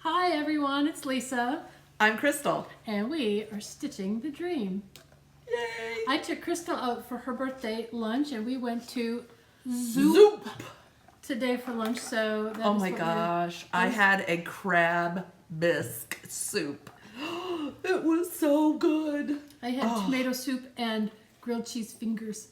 Hi everyone, it's Lisa. I'm Crystal. And we are stitching the dream. Yay! I took Crystal out for her birthday lunch and we went to Zoop! today for lunch, so that Oh is my what gosh, I had a crab bisque soup. It was so good. I had tomato soup and grilled cheese fingers.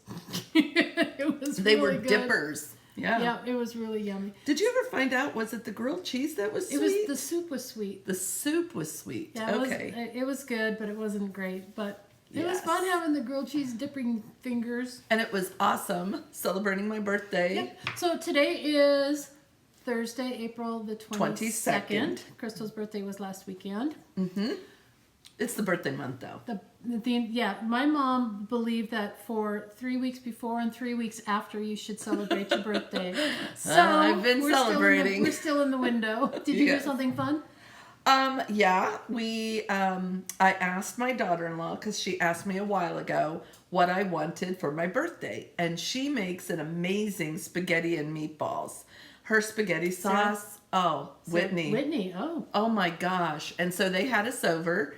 It was They really were good. dippers. Yeah. Yeah, it was really yummy. Did you ever find out, was it the grilled cheese that was sweet? It was, the soup was sweet. The soup was sweet. Yeah, okay. It was good, but it wasn't great. But it was Yes. fun having the grilled cheese dipping fingers. And it was awesome celebrating my birthday. Yep. So today is Thursday, April the 22nd. Crystal's birthday was last weekend. Mm-hmm. It's the birthday month, though. Yeah, my mom believed that for 3 weeks before and 3 weeks after you should celebrate your birthday. So I've been celebrating. We're still in the window. Did you do something fun? Yeah, I asked my daughter-in-law, because she asked me a while ago what I wanted for my birthday. And she makes an amazing spaghetti and meatballs. Her spaghetti sauce, Whitney. Oh my gosh. And so they had us over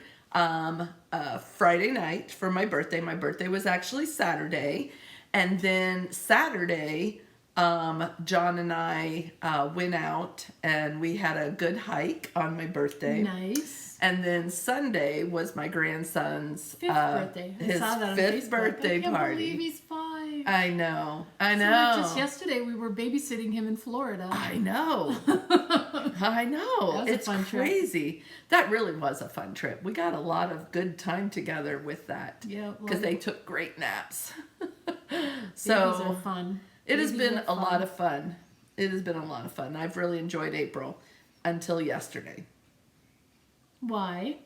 Friday night for my birthday. My birthday was actually Saturday. And then Saturday, John and I went out and we had a good hike on my birthday. Nice. And then Sunday was my grandson's fifth birthday. His fifth birthday I can't party. believe he's 5. I know. So just yesterday we were babysitting him in Florida. I know. I know. That was it's a fun crazy. Trip. That really was a fun trip. We got a lot of good time together with that. Yeah. Because they took great naps. So babies are fun. It has been a lot of fun. It has been a lot of fun. I've really enjoyed April until yesterday. Why?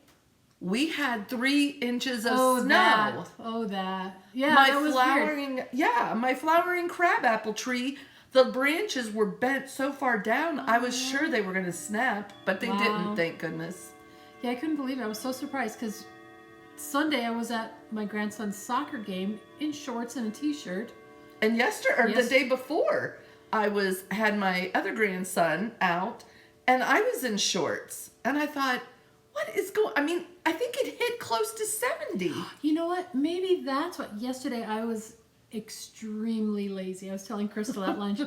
We had 3 inches of snow. That. Yeah, that was weird. Yeah, my flowering crabapple tree, the branches were bent so far down, I was sure they were going to snap, but they didn't, thank goodness. Yeah, I couldn't believe it. I was so surprised because Sunday I was at my grandson's soccer game in shorts and a t-shirt. And the day before, I had my other grandson out, and I was in shorts, and I thought, I think it hit close to 70. You know what? Maybe that's what. Yesterday I was extremely lazy. I was telling Crystal at lunch,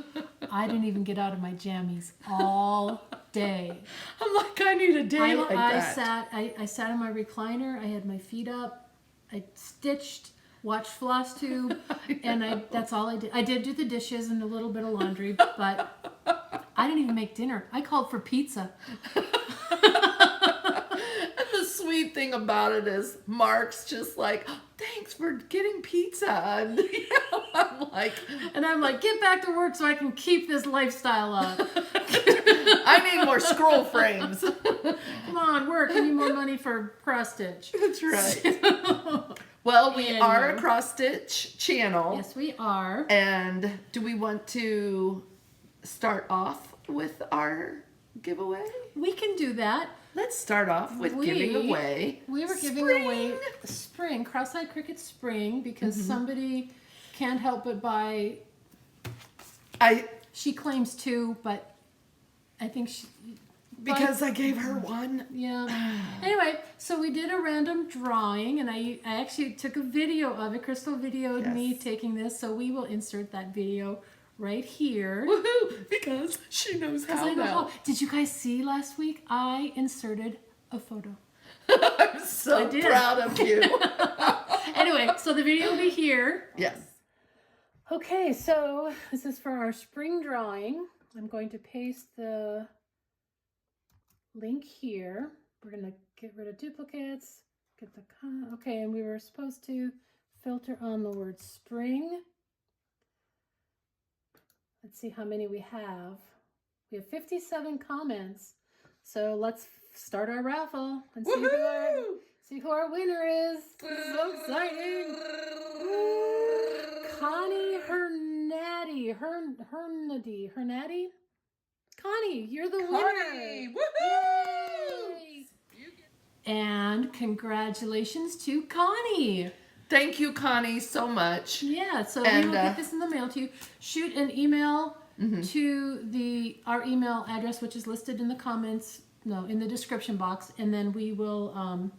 I didn't even get out of my jammies all day. I'm like, I need a day like that. I sat in my recliner. I had my feet up. I stitched, watched FlossTube, and that's all I did. I did do the dishes and a little bit of laundry, but I didn't even make dinner. I called for pizza. Sweet thing about it is Mark's just like, thanks for getting pizza. And I'm like, get back to work so I can keep this lifestyle up. I need more scroll frames. Come on, work. I need more money for cross stitch. That's right. Well, we are a cross stitch channel. Yes, we are. And do we want to start off with our giveaway? We can do that. Let's start off with giving away. We were giving away spring, cross-eyed cricket spring, because somebody can't help but buy. She claims 2, but I think because I gave her 1. Yeah. Anyway, so we did a random drawing, and I actually took a video of it. Crystal videoed me taking this, so we will insert that video right here. Woohoo! Because she knows how now. Did you guys see last week? I inserted a photo. I'm so proud of you. Anyway, so the video will be here. Yes. Okay, so this is for our spring drawing. I'm going to paste the link here. We're going to get rid of duplicates. Okay, and we were supposed to filter on the word spring. Let's see how many we have. We have 57 comments. So let's start our raffle and see who our winner is. This is so exciting. Connie Hernady. Connie, you're the winner. Woohoo! Yay! And congratulations to Connie. Thank you, Connie, so much. Yeah, so we will get this in the mail to you. Shoot an email to our email address, which is listed in the comments no, in the description box, and then we will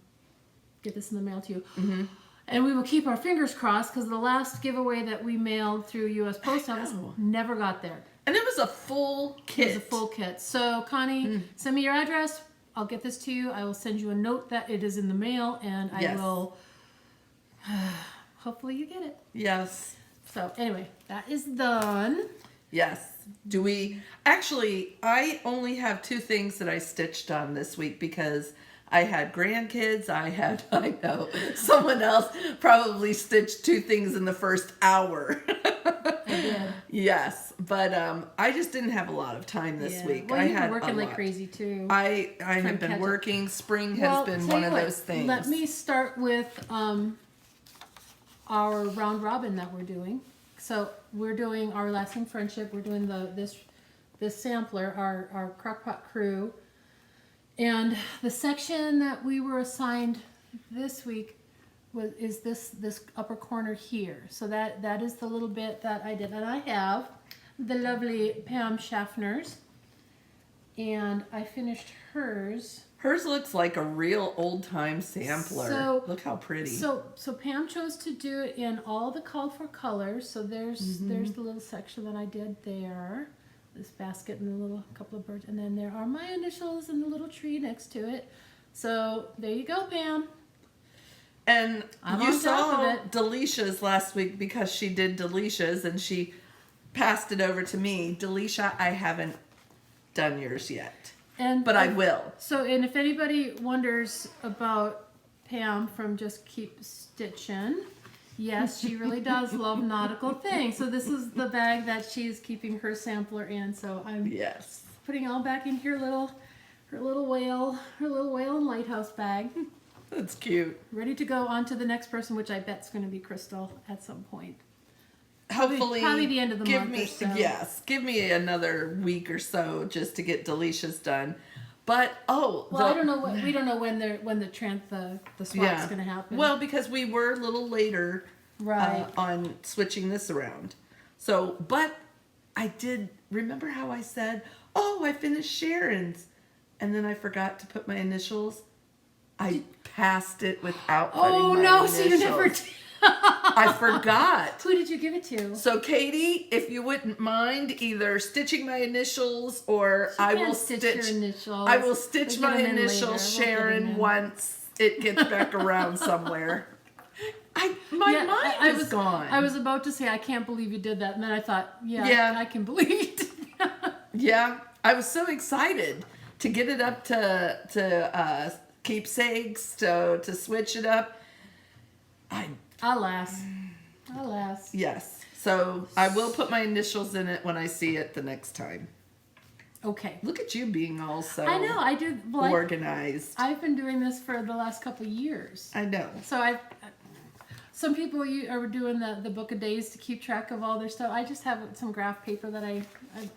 get this in the mail to you. Mm-hmm. And we will keep our fingers crossed because the last giveaway that we mailed through U.S. Post Office never got there. And it was a full kit. It was a full kit. So, Connie, send me your address. I'll get this to you. I will send you a note that it is in the mail, and I will. Hopefully, you get it. Yes. So, anyway, that is done. Yes. Do we actually? I only have 2 things that I stitched on this week because I had grandkids. I know someone else probably stitched 2 things in the first hour. I did. Yes, but I just didn't have a lot of time this week. Well, you've been working like crazy too. I have been working. Spring has been one of those things. Let me start with our round robin that we're doing. So we're doing our lasting friendship. We're doing this sampler, our crockpot crew, and the section that we were assigned this week is this upper corner here. So that is the little bit that I did, and I have the lovely Pam Schaffner's, and I finished hers. Hers looks like a real old-time sampler. So, look how pretty. So Pam chose to do it in all the called for colors. So there's the little section that I did there. This basket and the little couple of birds. And then there are my initials and the little tree next to it. So there you go, Pam. And I'm you on top saw of it. Delicia's last week because she did Delicia's and she passed it over to me. Delicia, I haven't done yours yet. But I will. So, and if anybody wonders about Pam from Just Keep Stitching, yes, she really does love nautical things. So this is the bag that she's keeping her sampler in. So I'm putting it all back in her little whale and lighthouse bag. That's cute. Ready to go on to the next person, which I bet is going to be Crystal at some point. Hopefully, probably the end of the month or so. Yes, give me another week or so just to get Delicia's done. But I don't know. We don't know when the swap's going to happen. Well, because we were a little later, right, on switching this around. So, but I did remember how I said, "Oh, I finished Sharon's," and then I forgot to put my initials. I passed it without putting my initials. So you never did. I forgot. Who did you give it to? So Katie, if you wouldn't mind either stitching my initials or I will stitch your initials. I will stitch my initials, Sharon, once it gets back around somewhere. My mind is gone. I was about to say I can't believe you did that, and then I thought, I can believe you did that. Yeah, I was so excited to get it up to keepsakes, to switch it up. Alas. Yes. So I will put my initials in it when I see it the next time. Okay. Look at you being all so I know. I do. Well, organized. I've been doing this for the last couple of years. I know. So some people are doing the book of days to keep track of all their stuff. I just have some graph paper that I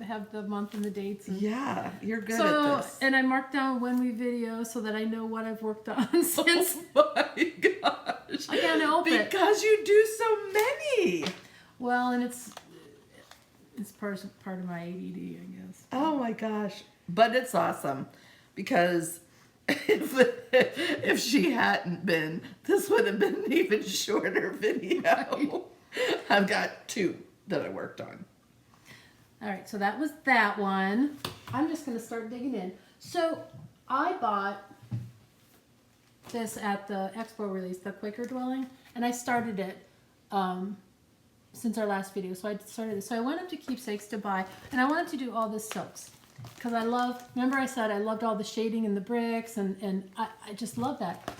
have the month and the dates. And yeah, you're good at this. And I mark down when we video so that I know what I've worked on since. Oh my gosh. I can't help it. Because you do so many. Well, and it's part of my ADD, I guess. Oh my gosh. But it's awesome because if she hadn't been, this would have been an even shorter video. Right. I've got 2 that I worked on. All right, so that was that one. I'm just going to start digging in. So I bought this at the expo release, the Quaker Dwelling, and I started it since our last video. So I started it. So I went up to Keepsakes to buy, and I wanted to do all the silks because I love. Remember I said I loved all the shading and the bricks, and I just love that.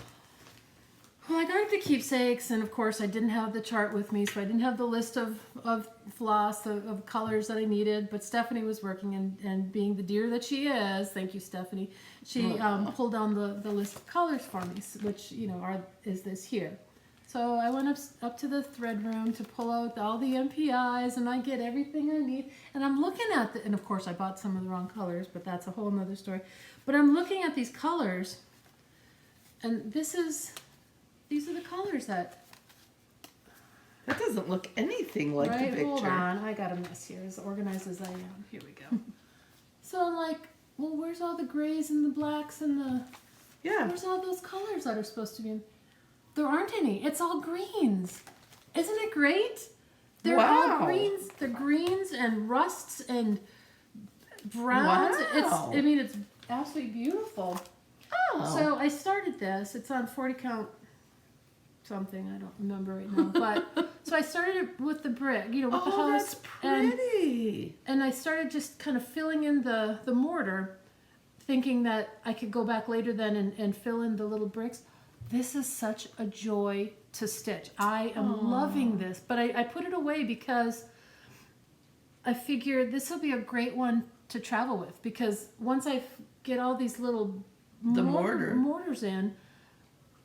Well, I got up to Keepsakes, and of course I didn't have the chart with me, so I didn't have the list of floss, of colors that I needed, but Stephanie was working, and being the dear that she is, thank you, Stephanie, she pulled down the list of colors for me, which, is this here. So I went up to the thread room to pull out all the MPIs, and I get everything I need, and I'm looking at and of course I bought some of the wrong colors, but that's a whole nother story. But I'm looking at these colors, and these are the colors that doesn't look anything like the picture. Hold on, I got a mess here, as organized as I am. Here we go. So I'm like, well, where's all the grays and the blacks and the, Yeah. where's all those colors that are supposed to be in? There aren't any. It's all greens. Isn't it great? They're all Wow. greens. They're greens and rusts and browns. Wow. It's absolutely beautiful. Oh. So I started this. It's on 40 count something. I don't remember right now. But so I started it with the brick, with the Oh, house. that's pretty. And I started just kind of filling in the mortar, thinking that I could go back later then and fill in the little bricks. This is such a joy to stitch. I am loving this, but I put it away because I figured this will be a great one to travel with, because once I get all these little mortars in,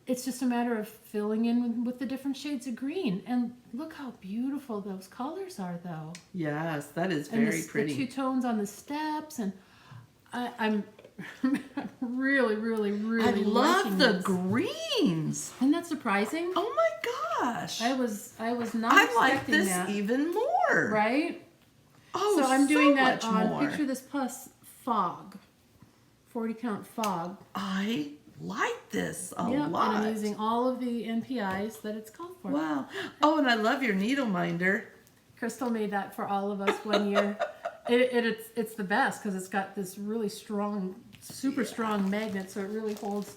it's just a matter of filling in with the different shades of green. And look how beautiful those colors are, though. Yes, that is And very pretty. the two tones on the steps, and I'm really, really, really I liking love the this. greens. Isn't that surprising? Oh my gosh. I was not I like expecting this that. even more. Right? Oh, So I'm doing that much on more. Picture This Plus Fog. 40 count fog. I like this a Yep, lot. and I'm using all of the NPIs that it's called for. Wow. Oh, and I love your needle minder. Crystal made that for all of us one year. It's the best because it's got this really strong, super strong magnet, so it really holds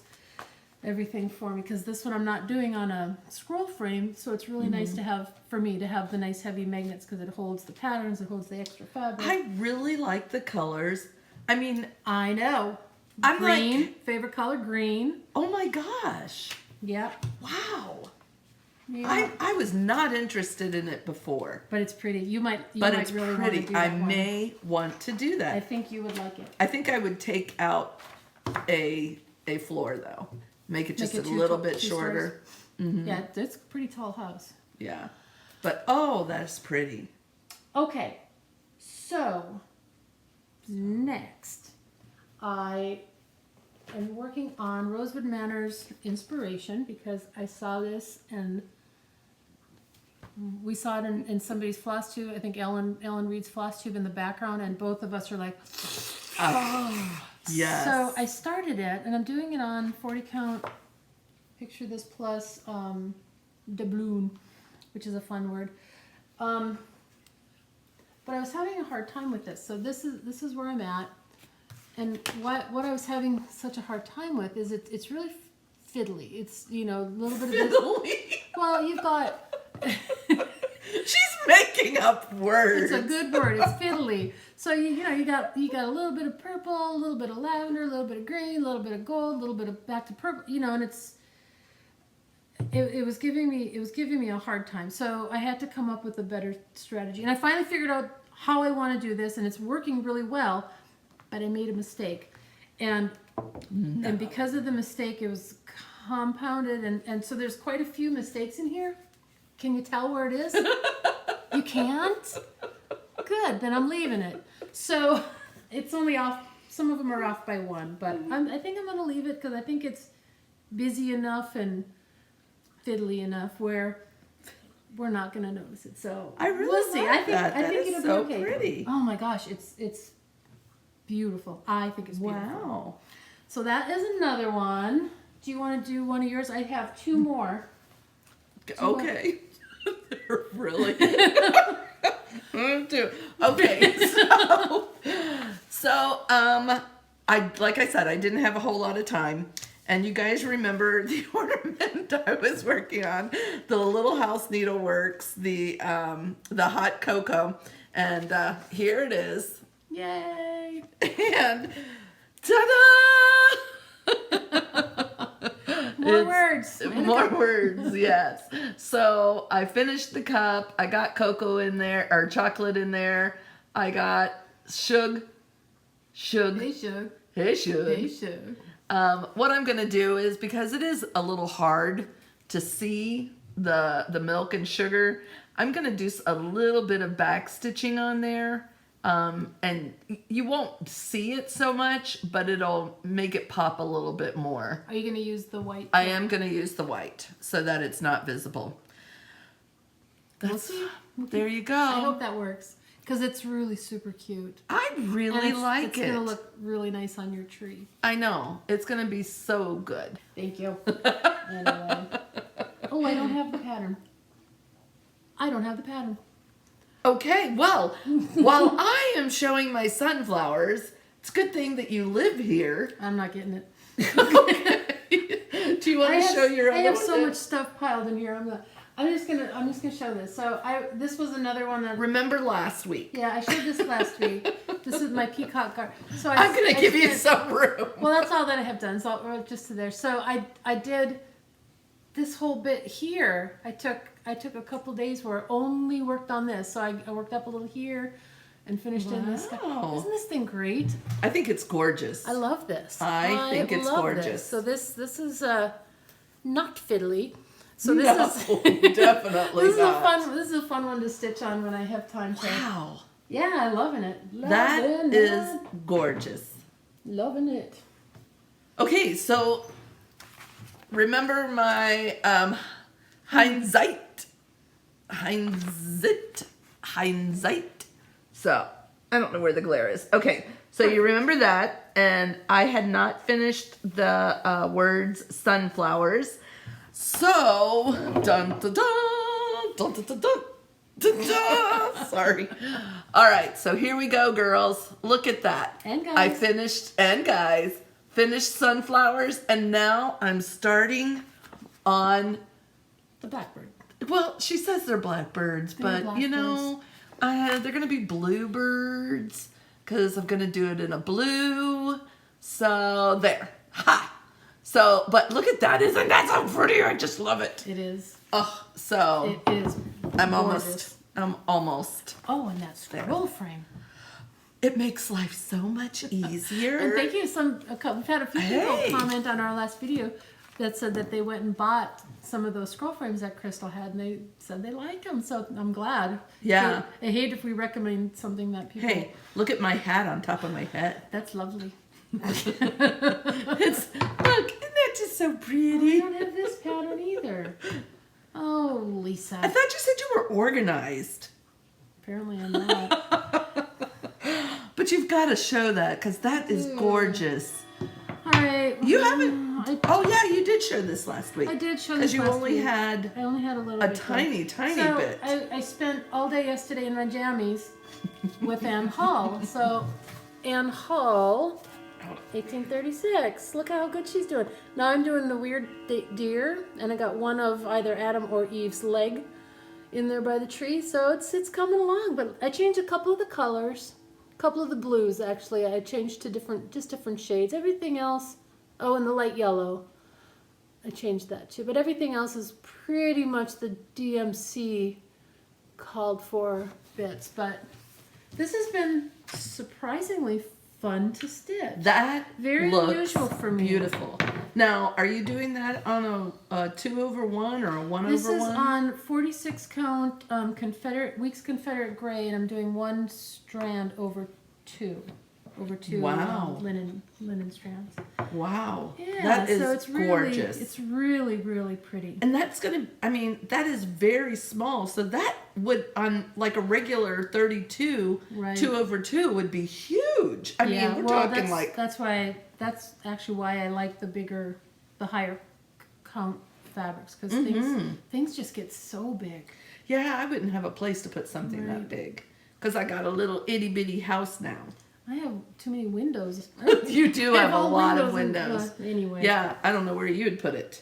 everything for me. Because this one I'm not doing on a scroll frame, so it's really nice to have, for me, to have the nice heavy magnets because it holds the patterns, it holds the extra fabric. I really like the colors. I mean, I know. I'm Green, like, favorite color, green. oh my gosh. Yep. Wow. Yeah. I was not interested in it before. But it's pretty. You might But it's really want to pretty. do I that one. may want to do I that. think you would like it. I think I would take out a floor though. Make it just Make a it little two bit shorter. Yeah, it's a pretty tall house. Yeah. But oh, that's pretty. Okay, so next I am working on Rosewood Manor's inspiration because I saw this and we saw it in somebody's FlossTube. I think Ellen reads FlossTube in the background, and both of us are like, oh. Yes. So I started it, and I'm doing it on 40 count. Picture This Plus doubloon, which is a fun word. But I was having a hard time with this, so this is where I'm at. And what I was having such a hard time with is it's really fiddly. It's a little bit of this. Fiddly. Well, you've got. She's making up words. It's a good word. It's fiddly. So you got a little bit of purple, a little bit of lavender, a little bit of green, a little bit of gold, a little bit of back to purple. And it was giving me a hard time. So I had to come up with a better strategy. And I finally figured out how I want to do this, and it's working really well. But I made a mistake, and because of the mistake, it was compounded, and so there's quite a few mistakes in here. Can you tell where it is? You can't? Good, then I'm leaving it. So it's only off, some of them are off by one, but I think I'm going to leave it because I think it's busy enough and fiddly enough where we're not going to notice it. So I really we'll see. like that. I think That is it'll so be okay. pretty. Oh my gosh, it's beautiful. I think it's beautiful. Wow. So that is another one. Do you want to do one of yours? I have two more. Okay. They're really. Okay. So like I said, I didn't have a whole lot of time. And you guys remember the ornament I was working on, the Little House Needleworks, the hot cocoa, and here it is. Yay! And ta-da! More words. More words, yes. So I finished the cup. I got cocoa in there, or chocolate in there. I got Shug. Hey, Shug. Hey, Shug. Hey, Shug. What I'm going to do is, because it is a little hard to see the milk and sugar, I'm going to do a little bit of back stitching on there. And you won't see it so much, but it'll make it pop a little bit more. Are you going to use the white? I am going to use the white so that it's not visible. We'll see. There you go. I hope that works. because it's really super cute. I really like It's it. gonna look really nice on your tree. I know. It's gonna be so good. Thank you. Anyway. Oh, I don't have the pattern. Okay, well, while I am showing my sunflowers, it's a good thing that you live here. I'm not getting it. Do you want to show your other I have one so then? much stuff piled in here. I'm just gonna show this. So this was another one that. Remember last week? Yeah, I showed this last week. This is my Peacock garden. So I'm gonna give you some room. Well, that's all that I have done. So just to there. So I did this whole bit here. I took a couple days where I only worked on this. So I worked up a little here and finished in this. Wow. Isn't this thing great? I think it's gorgeous. I love this. I think it's love gorgeous. This. So this is not fiddly. So this No, is definitely this not. This is a fun one to stitch on when I have time to. Wow. Yeah, I'm loving it. That is gorgeous. Loving it. Okay, so remember my Hinzeit. So I don't know where the glare is. Okay, so you remember that, and I had not finished the words sunflowers. So dun dun dun dun dun dun dun. dun. Sorry. All right, so here we go, girls. Look at that. And guys. I finished sunflowers, and now I'm starting on. The Blackbird. Well, she says they're blackbirds, They're but you know, they're gonna be bluebirds because I'm gonna do it in a blue. So there, ha. So, but look at that! Isn't that so pretty? I just love it. It is. Oh, so It is. I'm gorgeous. almost. Oh, and that scroll frame. It makes life so much easier. And thank you. We've had a few people Hey. comment on our last video that said that they went and bought some of those scroll frames that Crystal had, and they said they liked them. So I'm glad. Yeah. I hate if we recommend something that people. Hey, look at my hat on top of my head. That's lovely. Look, isn't that just so I pretty? don't have this pattern either. Oh, Lisa. I thought you said you were organized. Apparently I'm not. But you've got to show that because that is gorgeous. All right. You haven't. I Oh yeah, you did show this last week. did show Because this you last only week. had I only had a little a bit. tiny so bit. I spent all day yesterday in my jammies with Anne Hall. So Anne Hall, 1836. Look how good she's doing. Now I'm doing the weird deer, and I got one of either Adam or Eve's leg in there by the tree. So it's coming along. But I changed a couple of the colors, a couple of the blues actually. I changed to different shades. Everything else. Oh, and the light yellow. I changed that too. But everything else is pretty much the DMC called for bits. But this has been surprisingly fun to stitch. That Very looks unusual for me. beautiful. Now, are you doing that on a 2/1 or a 1/1? This is on 46 count Weeks Confederate gray, and I'm doing one strand over two Wow. linen strands. Wow. Yeah, That is so it's gorgeous. It's really, really pretty. And that's that is very small. So that would, on like a regular 32, Right. 2/2 would be huge. I mean, we're talking like. That's actually why I like the higher count fabrics, because things just get so big. Yeah, I wouldn't have a place to put something that Right. big. Because I got a little itty bitty house now. I have too many windows. You do I have a all lot of and- windows. anyway. Yeah, I don't know where you'd put it.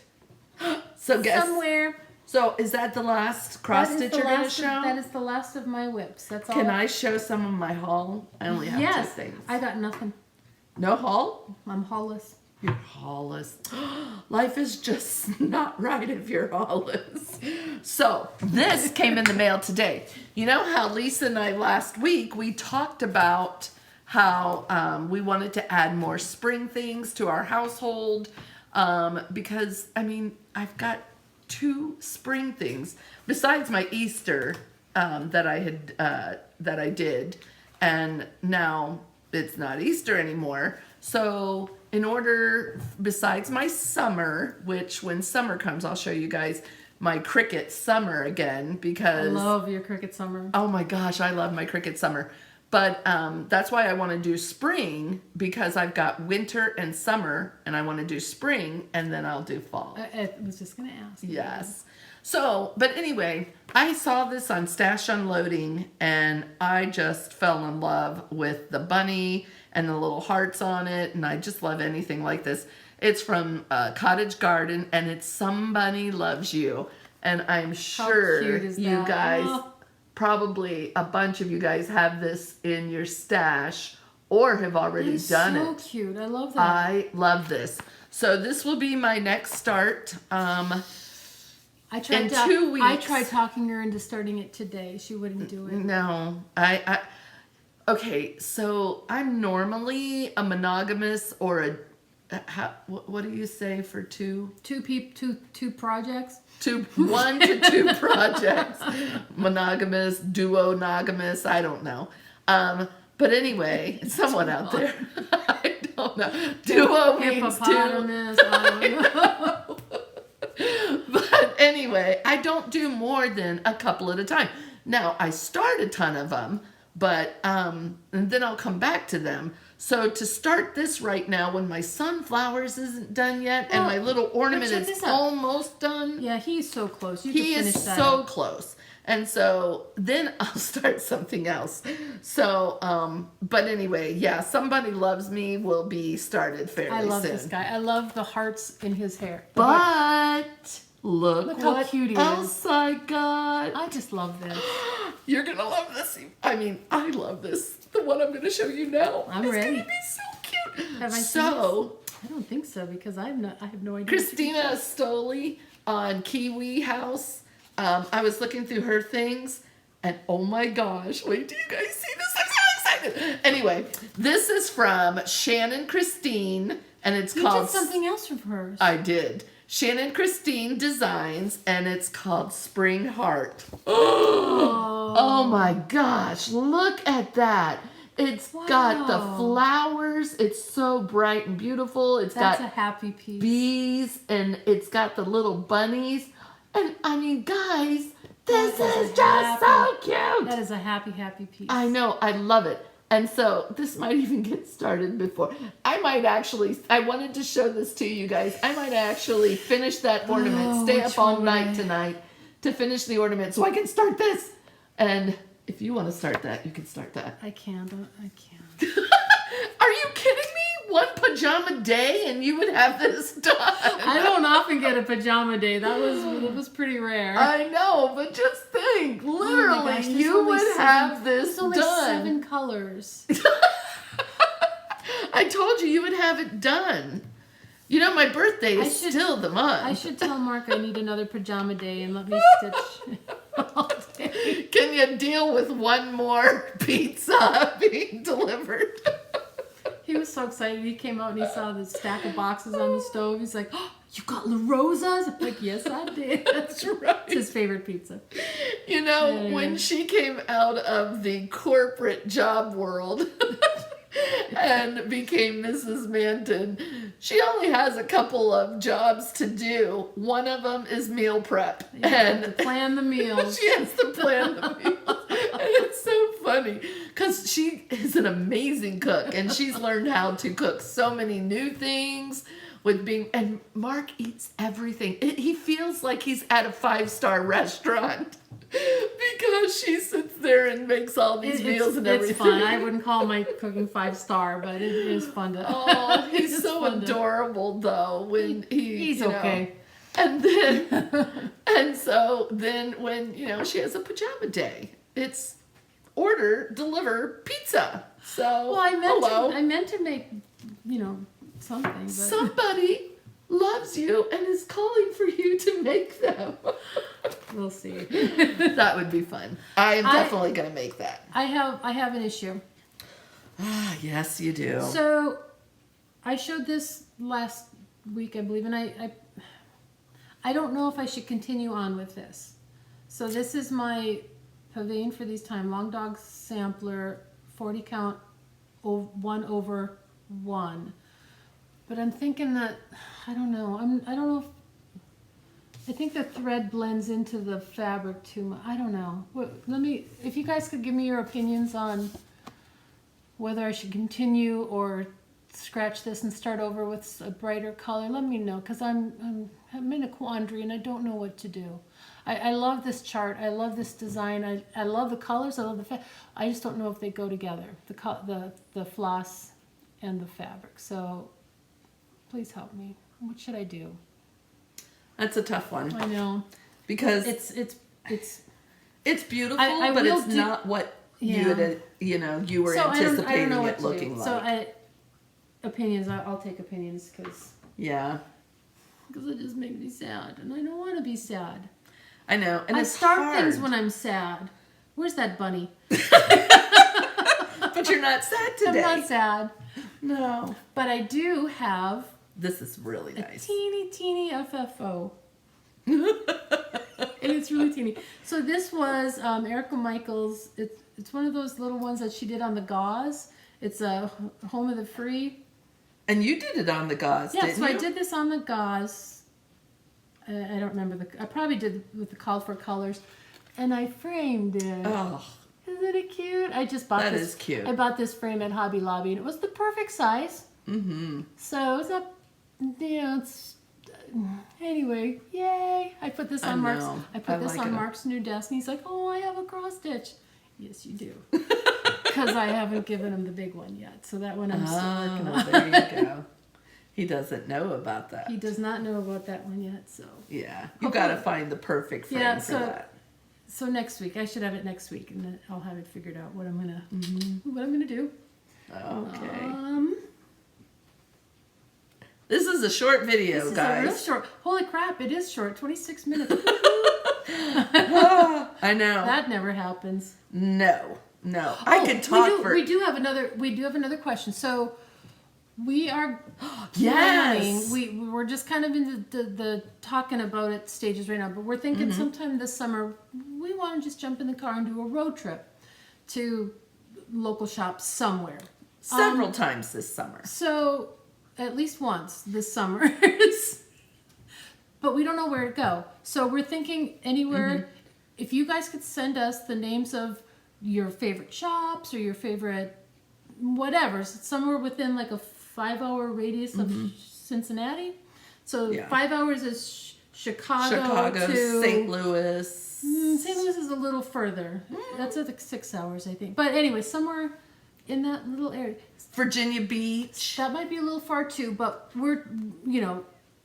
So guess. Somewhere. So is that the last cross That is stitch the you're going to last of- show? That is the last of my whips. That's all. Can I show some of my haul? I only have Yes. 2 things. I got nothing. No haul? I'm haulless. You're haulless. Life is just not right if you're haulless. So this came in the mail today. You know how Lisa and I last week, we talked about how we wanted to add more spring things to our household because, I mean, I've got 2 spring things besides my Easter that I did, and now it's not Easter anymore. So in order, besides my summer, which when summer comes, I'll show you guys, my Cricut summer again I because love your Cricut summer. oh my gosh, I love my Cricut summer. But that's why I want to do spring, because I've got winter and summer, and I want to do spring, and then I'll do fall. I was just going to ask. Yes. So, but anyway, I saw this on Stash Unloading, and I just fell in love with the bunny and the little hearts on it, and I just love anything like this. It's from Cottage Garden, and it's Somebunny Loves You. And I'm sure you guys... Oh. Probably a bunch of you guys have this in your stash or have already done it. So cute. I love that. I love this. So this will be my next start. I tried 2 weeks. I tried talking her into starting it today. She wouldn't do it. No. Okay, so I'm normally a monogamous or a what do you say for two? Two projects? 1 to 2 projects. Monogamous, duonogamous, I don't know. But anyway, someone out there. I don't know. Duo means two. I don't know. But anyway, I don't do more than a couple at a time. Now, I start a ton of them, but and then I'll come back to them. So to start this right now, when my sunflowers isn't done yet, and my little ornament is almost done. Yeah, he's so close. He is so close. And so then I'll start something else. So, but anyway, yeah, Somebody Loves Me will be started fairly soon. I love this guy. I love the hearts in his hair. But look how what cute he else I got. I just love this. You're going to love this. I mean, I love this. The one I'm going to show you now. I'm ready. It's going to be so cute. Have I seen this? I don't think so, because I have no idea. Christina Stoli on Kiwi House. I was looking through her things, and oh my gosh, wait till you guys see this. I'm so excited. Anyway, this is from Shannon Christine, and it's called... You did something else from hers. I did. Shannon Christine Designs, and it's called Spring Heart. Oh my gosh, look at that. It's got the flowers. It's so bright and beautiful. It's got a happy piece. Bees, and it's got the little bunnies. And I mean, guys, this is just so cute. That is a happy, happy piece. I know. I love it. And so this might even get started before. I wanted to show this to you guys. I might actually finish that ornament, stay up all night tonight to finish the ornament so I can start this. And if you want to start that, you can start that. I can't. Are you kidding me? One pajama day and you would have this done. I don't often get a pajama day. That was pretty rare. I know, but just think, literally, you would have this done. There's only 7 colors. I told you would have it done. You know, my birthday is still the month. I should tell Mark I need another pajama day and let me stitch all day. Can you deal with one more pizza being delivered? He was so excited. He came out and he saw the stack of boxes on the stove. He's like, "Oh, you got La Rosa's?" I'm like, "Yes, I did." That's right. It's his favorite pizza. You know, when she came out of the corporate job world and became Mrs. Manton, she only has a couple of jobs to do. One of them is meal prep. And to plan the meals. She has to plan the meals. And it's so funny because she is an amazing cook and she's learned how to cook so many new things and Mark eats everything. He feels like he's at a 5-star restaurant because she sits there and makes all these meals and everything. It's fun. I wouldn't call my cooking 5-star, but it is fun to. Oh, he's so adorable though when he's okay. And so then when she has a pajama day, it's order, deliver, pizza. So well, I meant to make something. But... Somebody loves you and is calling for you to make them. We'll see. That would be fun. I am definitely going to make that. I have an issue. Ah, yes, you do. So, I showed this last week, I believe, and I don't know if I should continue on with this. So this is my Pavane for these time long dog sampler, 40 count, 1/1. But I'm thinking that I don't know. I don't know I think the thread blends into the fabric too much. I don't know. If you guys could give me your opinions on whether I should continue or scratch this and start over with a brighter color, let me know, because I'm in a quandary and I don't know what to do. I love this chart. I love this design. I love the colors. I love I just don't know if they go together, the floss and the fabric. So please help me. What should I do? That's a tough one. I know. Because it's beautiful, I but will it's not what you were so anticipating what it to looking do. like. So opinions, I'll take opinions because it just makes me sad, and I don't want to be sad. I know, and I it's start hard. things when I'm sad. Where's that bunny? But you're not sad today. I'm not sad. No. But I do have This is really nice. teeny FFO. And it's really teeny. So this was Erica Michaels. It's one of those little ones that she did on the gauze. It's a Home of the Free. And you did it on the gauze, didn't you? Yeah, so I did this on the gauze. I don't remember I probably did with the call for colors. And I framed it. Oh. Isn't it cute? I just bought this. That is cute. I bought this frame at Hobby Lobby, and it was the perfect size. Mm-hmm. So it's up, it's anyway, yay! I put this on Mark's. I put this on Mark's new desk, and he's like, "Oh, I have a cross stitch." Yes, you do. Because I haven't given him the big one yet, so that one I'm still working on. There you go. He doesn't know about that. He does not know about that one yet, so. Yeah, you got to find the perfect frame for that. So next week, I should have it next week, and then I'll have it figured out what I'm gonna do. Okay. This is a short video, this guys. Is a real short. Holy crap! It is short. 26 minutes. I know. That never happens. No. I could talk We do have another question. So we are planning. Yes. We're just kind of in the talking about it stages right now, but we're thinking sometime this summer we want to just jump in the car and do a road trip to local shops somewhere. Several times this summer. So at least once this summer. But we don't know where to go. So we're thinking anywhere. If you guys could send us the names of your favorite shops or your favorite whatever, somewhere within like a 5-hour radius of Cincinnati. So 5 hours is Chicago to St. Louis. St. Louis is a little further. That's like 6 hours, I think. But anyway, somewhere in that little area. Virginia Beach. That might be a little far too, but we're,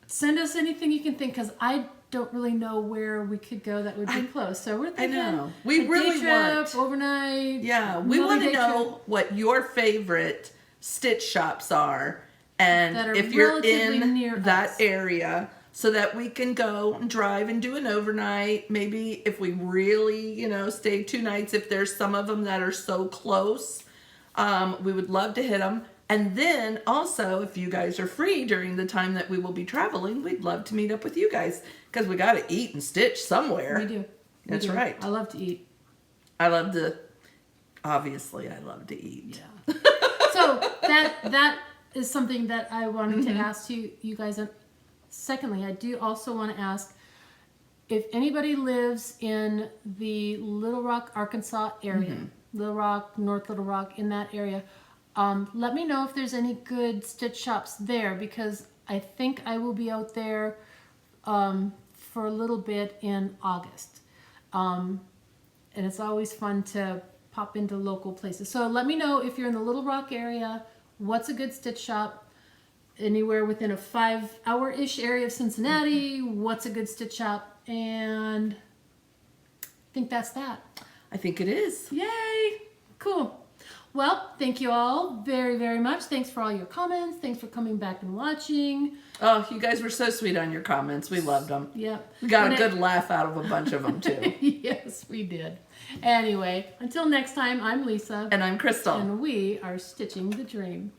send us anything you can think, because I don't really know where we could go that would be close. So we're thinking we really day trip, overnight. Yeah, we want to know what your favorite stitch shops are, and if you're in that area, so that we can go and drive and do an overnight. Maybe if we really, stay 2 nights, if there's some of them that are so close, we would love to hit them. And then also, if you guys are free during the time that we will be traveling, we'd love to meet up with you guys, because we got to eat and stitch somewhere. We do. That's right. I love to eat. Obviously, I love to eat. Yeah. So that is something that I wanted to ask you guys. Secondly, I do also want to ask if anybody lives in the Little Rock, Arkansas area, Little Rock, North Little Rock, in that area. Let me know if there's any good stitch shops there, because I think I will be out there for a little bit in August. And it's always fun to pop into local places. So let me know if you're in the Little Rock area, what's a good stitch shop. Anywhere within a 5-hour-ish area of Cincinnati, what's a good stitch shop. And I think that's that. I think it is. Yay! Cool. Well, thank you all very, very much. Thanks for all your comments. Thanks for coming back and watching. Oh, you guys were so sweet on your comments. We loved them. Yep. We got a good laugh out of a bunch of them, too. Yes, we did. Anyway, until next time, I'm Lisa. And I'm Crystal. And we are Stitching the Dream.